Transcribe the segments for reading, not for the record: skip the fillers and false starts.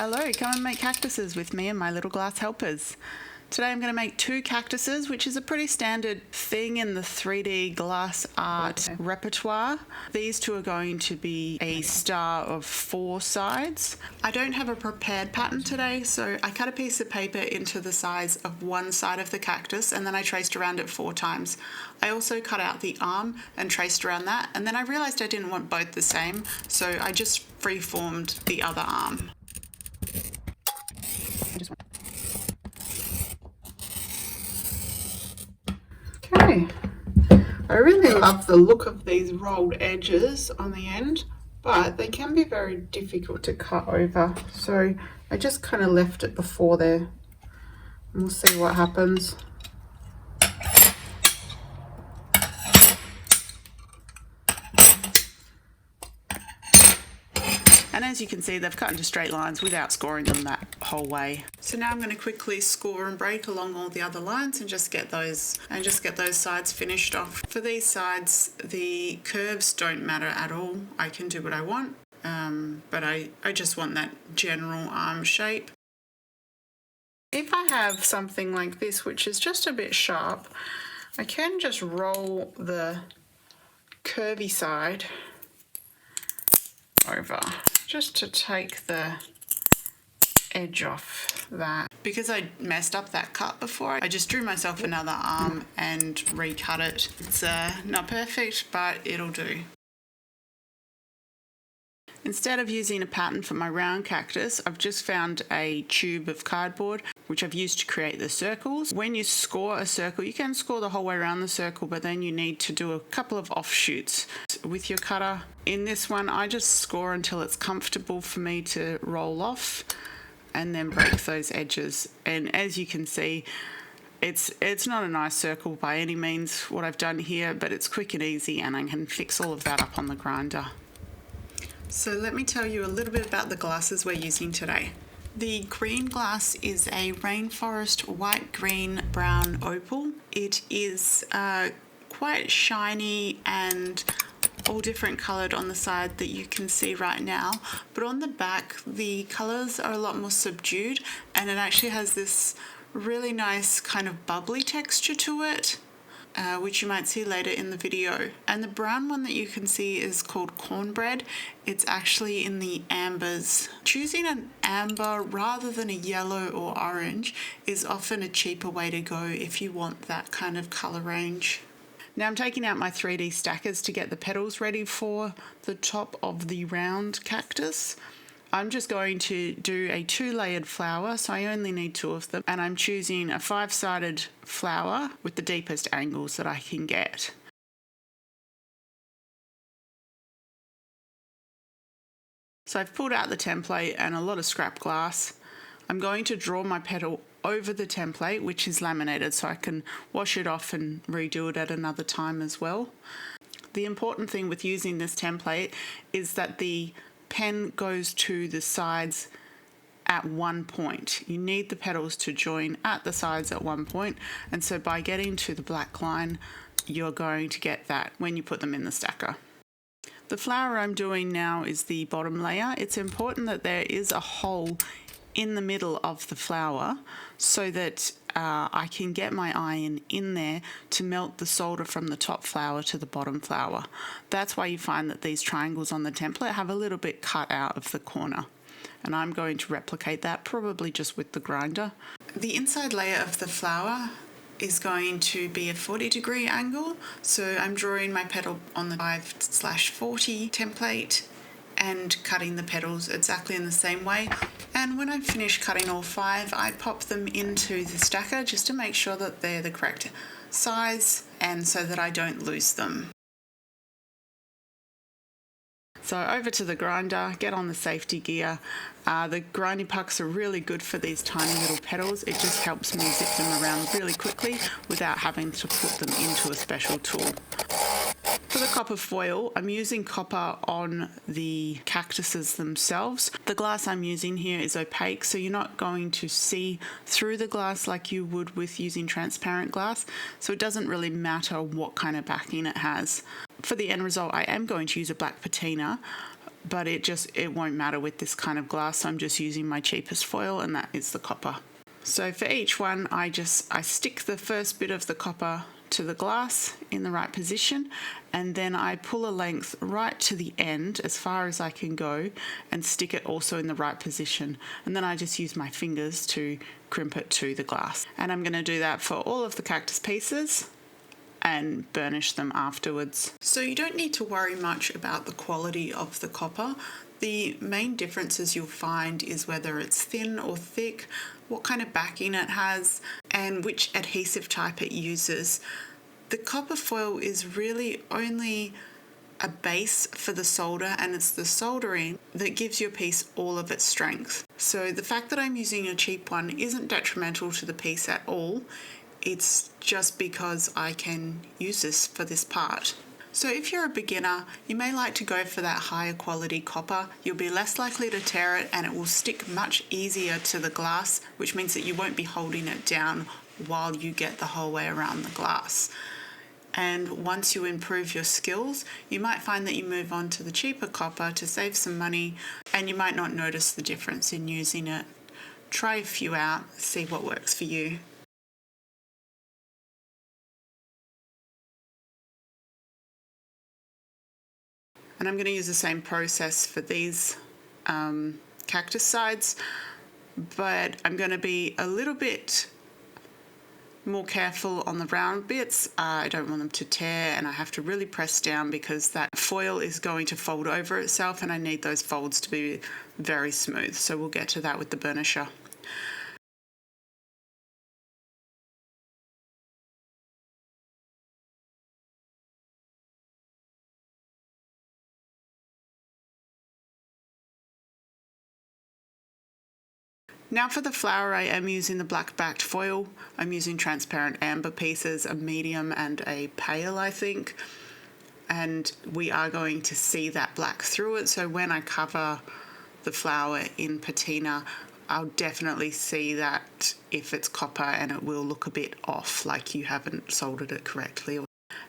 Hello, come and make cactuses with me and my little glass helpers. Today I'm going to make 2 cactuses, which is a pretty standard thing in the 3D glass art repertoire. These 2 are going to be a star of 4 sides. I don't have a prepared pattern today, so I cut a piece of paper into the size of one side of the cactus and then I traced around it 4 times. I also cut out the arm and traced around that, and then I realized I didn't want both the same, so I just freeformed the other arm. Okay, I really love the look of these rolled edges on the end, but they can be very difficult to cut over. So I just kind of left it before there, and we'll see what happens. And as you can see, they've cut into straight lines without scoring them that whole way. So now I'm going to quickly score and break along all the other lines and just get those sides finished off. For these sides, the curves don't matter at all. I can do what I want, but I just want that general arm shape. If I have something like this, which is just a bit sharp, I can just roll the curvy side over, just to take the edge off that. Because I messed up that cut before, I just drew myself another arm and recut it. It's not perfect, but it'll do. Instead of using a pattern for my round cactus, I've just found a tube of cardboard which I've used to create the circles. When you score a circle, you can score the whole way around the circle, but then you need to do a couple of offshoots with your cutter. In this one, I just score until it's comfortable for me to roll off and then break those edges. And as you can see, it's not a nice circle by any means what I've done here, but it's quick and easy, and I can fix all of that up on the grinder. So let me tell you a little bit about the glasses we're using today. The green glass is a rainforest white, green, brown opal. It is quite shiny and all different coloured on the side that you can see right now, but on the back the colours are a lot more subdued, and it actually has this really nice kind of bubbly texture to it. Which you might see later in the video. And the brown one that you can see is called cornbread. It's actually in the ambers. Choosing an amber rather than a yellow or orange is often a cheaper way to go if you want that kind of colour range. Now I'm taking out my 3D stackers to get the petals ready for the top of the round cactus. I'm just going to do a 2-layered flower, so I only need 2 of them, and I'm choosing a 5-sided flower with the deepest angles that I can get. So I've pulled out the template and a lot of scrap glass. I'm going to draw my petal over the template, which is laminated, so I can wash it off and redo it at another time as well. The important thing with using this template is that the pen goes to the sides at one point. You need the petals to join at the sides at one point, and so by getting to the black line, you're going to get that when you put them in the stacker. The flower I'm doing now is the bottom layer. It's important that there is a hole in the middle of the flower so that I can get my iron in there to melt the solder from the top flower to the bottom flower. That's why you find that these triangles on the template have a little bit cut out of the corner. And I'm going to replicate that probably just with the grinder. The inside layer of the flower is going to be a 40-degree angle. So I'm drawing my petal on the 5/40 template and cutting the petals exactly in the same way. And when I've finished cutting all 5, I pop them into the stacker just to make sure that they're the correct size and so that I don't lose them. So over to the grinder, get on the safety gear. The grinding pucks are really good for these tiny little petals. It just helps me zip them around really quickly without having to put them into a special tool. For the copper foil, I'm using copper on the cactuses themselves. The glass I'm using here is opaque, so you're not going to see through the glass like you would with using transparent glass, so it doesn't really matter what kind of backing it has. For the end result, I am going to use a black patina, but it won't matter with this kind of glass. So I'm just using my cheapest foil, and that is the copper. So for each one, I stick the first bit of the copper to the glass in the right position, and then I pull a length right to the end as far as I can go and stick it also in the right position, and then I just use my fingers to crimp it to the glass. And I'm going to do that for all of the cactus pieces and burnish them afterwards. So you don't need to worry much about the quality of the copper. The main differences you'll find is whether it's thin or thick, what kind of backing it has, and which adhesive type it uses. The copper foil is really only a base for the solder, and it's the soldering that gives your piece all of its strength. So the fact that I'm using a cheap one isn't detrimental to the piece at all. It's just because I can use this for this part. So if you're a beginner, you may like to go for that higher quality copper. You'll be less likely to tear it, and it will stick much easier to the glass, which means that you won't be holding it down while you get the whole way around the glass. And once you improve your skills, you might find that you move on to the cheaper copper to save some money, and you might not notice the difference in using it. Try a few out, see what works for you. And I'm going to use the same process for these cactus sides, but I'm going to be a little bit more careful on the round bits. I don't want them to tear, and I have to really press down because that foil is going to fold over itself, and I need those folds to be very smooth. So we'll get to that with the burnisher. Now for the flower, I am using the black backed foil. I'm using transparent amber pieces, a medium and a pale, I think. And we are going to see that black through it. So when I cover the flower in patina, I'll definitely see that if it's copper, and it will look a bit off, like you haven't soldered it correctly.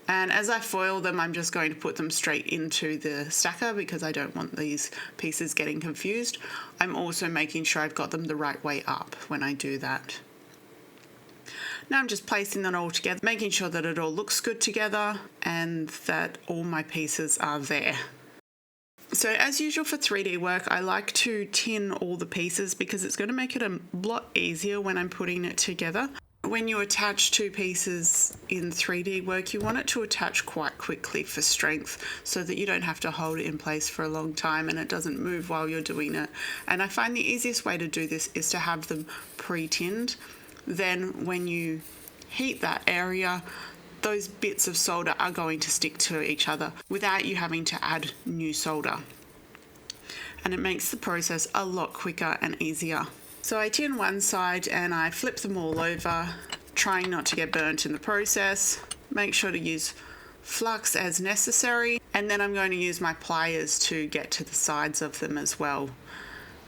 And as I foil them, I'm just going to put them straight into the stacker because I don't want these pieces getting confused. I'm also making sure I've got them the right way up when I do that. Now I'm just placing them all together, making sure that it all looks good together and that all my pieces are there. So as usual for 3D work, I like to tin all the pieces because it's going to make it a lot easier when I'm putting it together. When you attach two pieces in 3D work, you want it to attach quite quickly for strength so that you don't have to hold it in place for a long time and it doesn't move while you're doing it. And I find the easiest way to do this is to have them pre-tinned. Then when you heat that area, those bits of solder are going to stick to each other without you having to add new solder. And it makes the process a lot quicker and easier. So I tin one side and I flip them all over, trying not to get burnt in the process. Make sure to use flux as necessary, and then I'm going to use my pliers to get to the sides of them as well.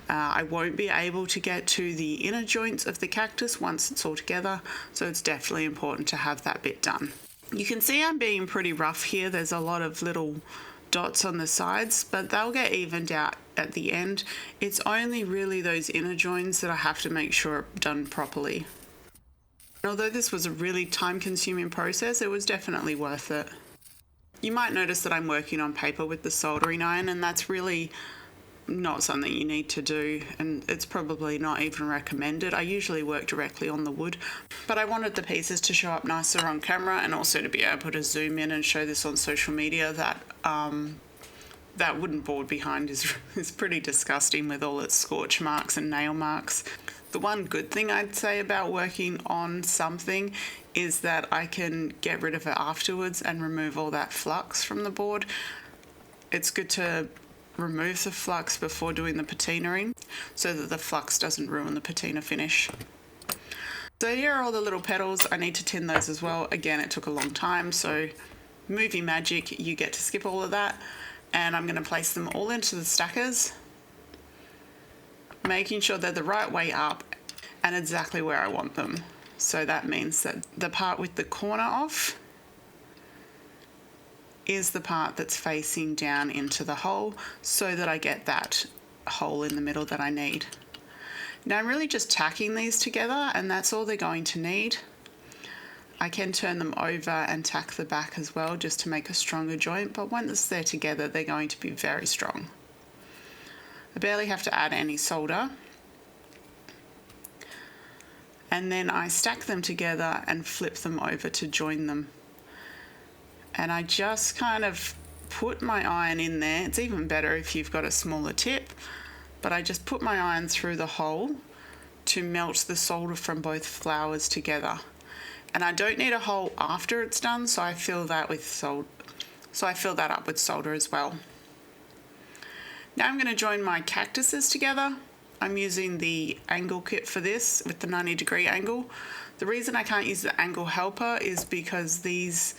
I won't be able to get to the inner joints of the cactus once it's all together, so it's definitely important to have that bit done. You can see I'm being pretty rough here. There's a lot of little dots on the sides, but they'll get evened out at the end. It's only really those inner joins that I have to make sure are done properly. Although this was a really time-consuming process, it was definitely worth it. You might notice that I'm working on paper with the soldering iron, and that's really not something you need to do, and it's probably not even recommended. I usually work directly on the wood, but I wanted the pieces to show up nicer on camera and also to be able to zoom in and show this on social media. That wooden board behind is pretty disgusting with all its scorch marks and nail marks. The one good thing I'd say about working on something is that I can get rid of it afterwards and remove all that flux from the board. It's good to remove the flux before doing the patinaing so that the flux doesn't ruin the patina finish. So here are all the little petals. I need to tin those as well. Again, it took a long time, so movie magic, you get to skip all of that. And I'm going to place them all into the stackers, making sure they're the right way up and exactly where I want them. So that means that the part with the corner off is the part that's facing down into the hole so that I get that hole in the middle that I need. Now I'm really just tacking these together, and that's all they're going to need. I can turn them over and tack the back as well just to make a stronger joint, but once they're together they're going to be very strong. I barely have to add any solder. And then I stack them together and flip them over to join them. And I just kind of put my iron in there. It's even better if you've got a smaller tip, but I just put my iron through the hole to melt the solder from both flowers together. And I don't need a hole after it's done, so I fill that with I fill that up with solder as well. Now I'm going to join my cactuses together. I'm using the angle kit for this with the 90-degree angle. The reason I can't use the angle helper is because this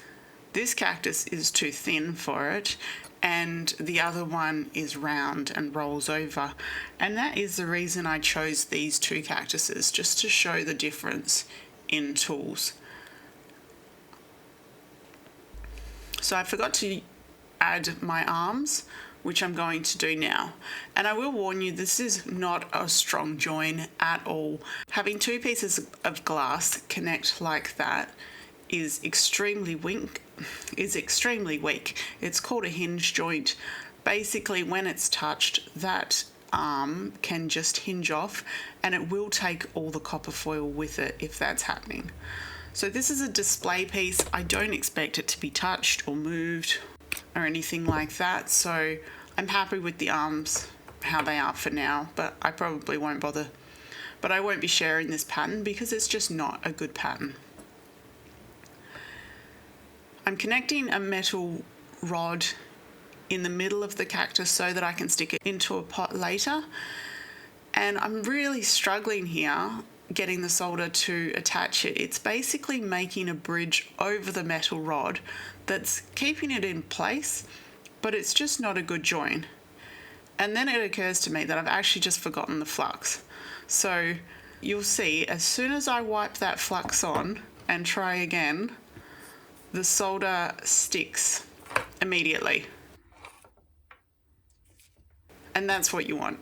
cactus is too thin for it, and the other one is round and rolls over. And that is the reason I chose these two cactuses, just to show the difference in tools. So I forgot to add my arms, which I'm going to do now. And I will warn you, this is not a strong join at all. Having two pieces of glass connect like that is extremely weak. It's called a hinge joint. Basically, when it's touched, that arm can just hinge off, and it will take all the copper foil with it if that's happening. So this is a display piece. I don't expect it to be touched or moved or anything like that, so I'm happy with the arms how they are for now, but I probably won't bother. But I won't be sharing this pattern because it's just not a good pattern. I'm connecting a metal rod in the middle of the cactus so that I can stick it into a pot later, and I'm really struggling here getting the solder to attach it. It's basically making a bridge over the metal rod that's keeping it in place, but it's just not a good join. And then it occurs to me that I've actually just forgotten the flux. So you'll see, as soon as I wipe that flux on and try again, the solder sticks immediately. And that's what you want.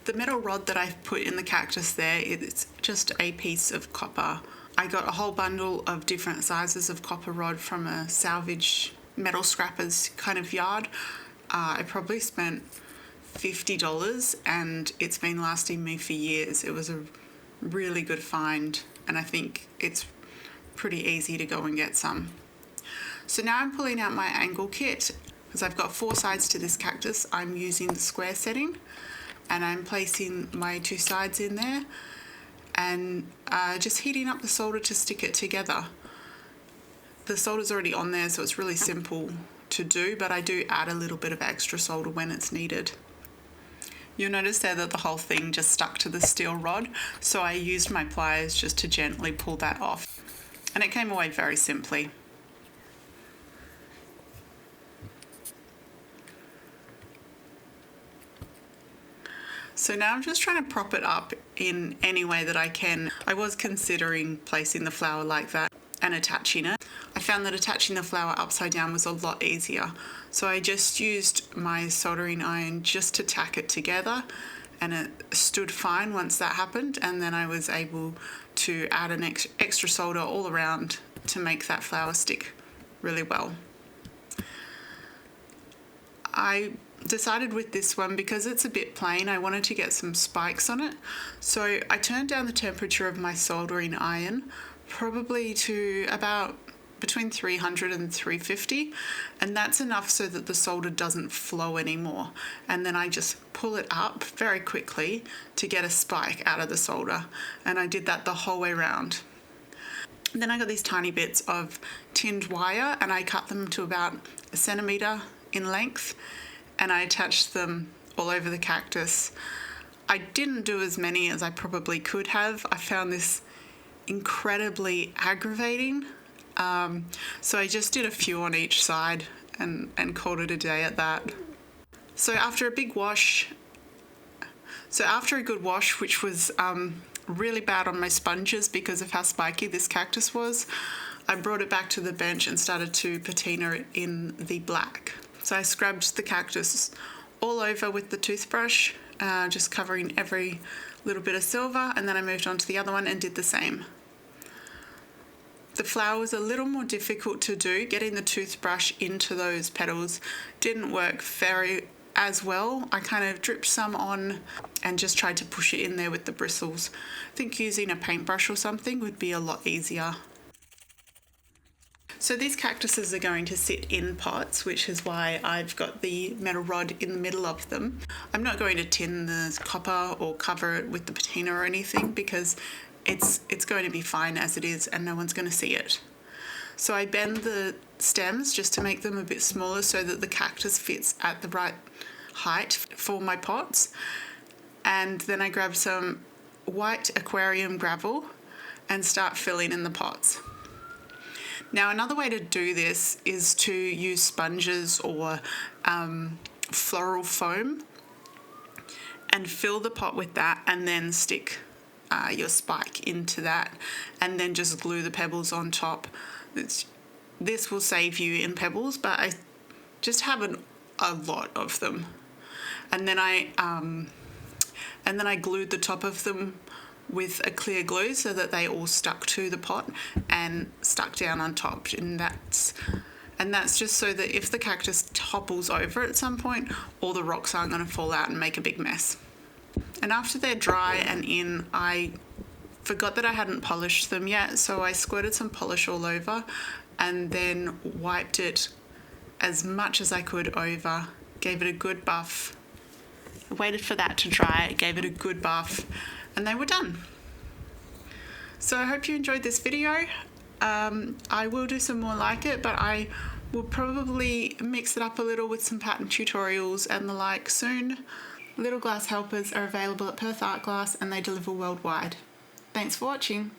The metal rod that I've put in the cactus there, it's just a piece of copper. I got a whole bundle of different sizes of copper rod from a salvage metal scrappers kind of yard. I probably spent $50 and it's been lasting me for years. It was a really good find, and I think it's pretty easy to go and get some. So now I'm pulling out my angle kit because I've got 4 sides to this cactus. I'm using the square setting, and I'm placing my 2 sides in there and just heating up the solder to stick it together. The solder's already on there, so it's really simple to do, but I do add a little bit of extra solder when it's needed. You'll notice there that the whole thing just stuck to the steel rod, so I used my pliers just to gently pull that off, and it came away very simply. So now I'm just trying to prop it up in any way that I can. I was considering placing the flower like that and attaching it. I found that attaching the flower upside down was a lot easier. So I just used my soldering iron just to tack it together, and it stood fine once that happened, and then I was able to add an extra solder all around to make that flower stick really well. I decided with this one, because it's a bit plain, I wanted to get some spikes on it. So I turned down the temperature of my soldering iron probably to about between 300 and 350, and that's enough so that the solder doesn't flow anymore. And then I just pull it up very quickly to get a spike out of the solder, and I did that the whole way around. Then I got these tiny bits of tinned wire, and I cut them to about 1 centimetre in length, and I attached them all over the cactus. I didn't do as many as I probably could have. I found this incredibly aggravating. So I just did a few on each side and called it a day at that. So after a good wash, which was really bad on my sponges because of how spiky this cactus was. I brought it back to the bench and started to patina it in the black. So I scrubbed the cactus all over with the toothbrush, just covering every little bit of silver, and then I moved on to the other one and did the same. The flower was a little more difficult to do. Getting the toothbrush into those petals didn't work very as well. I kind of dripped some on and just tried to push it in there with the bristles. I think using a paintbrush or something would be a lot easier. So these cactuses are going to sit in pots, which is why I've got the metal rod in the middle of them. I'm not going to tin the copper or cover it with the patina or anything because it's going to be fine as it is and no one's going to see it. So I bend the stems just to make them a bit smaller so that the cactus fits at the right height for my pots. And then I grab some white aquarium gravel and start filling in the pots. Now another way to do this is to use sponges or floral foam and fill the pot with that and then stick your spike into that and then just glue the pebbles on top. This will save you in pebbles, but I just have a lot of them. And then I glued the top of them with a clear glue so that they all stuck to the pot and stuck down on top. And that's just so that if the cactus topples over at some point, all the rocks aren't going to fall out and make a big mess. And after they're dry and in, I forgot that I hadn't polished them yet, so I squirted some polish all over and then wiped it as much as I could over, gave it a good buff. I waited for that to dry, gave it a good buff, and they were done. So I hope you enjoyed this video. I will do some more like it, but I will probably mix it up a little with some pattern tutorials and the like soon. Little glass helpers are available at Perth Art Glass and they deliver worldwide. Thanks for watching.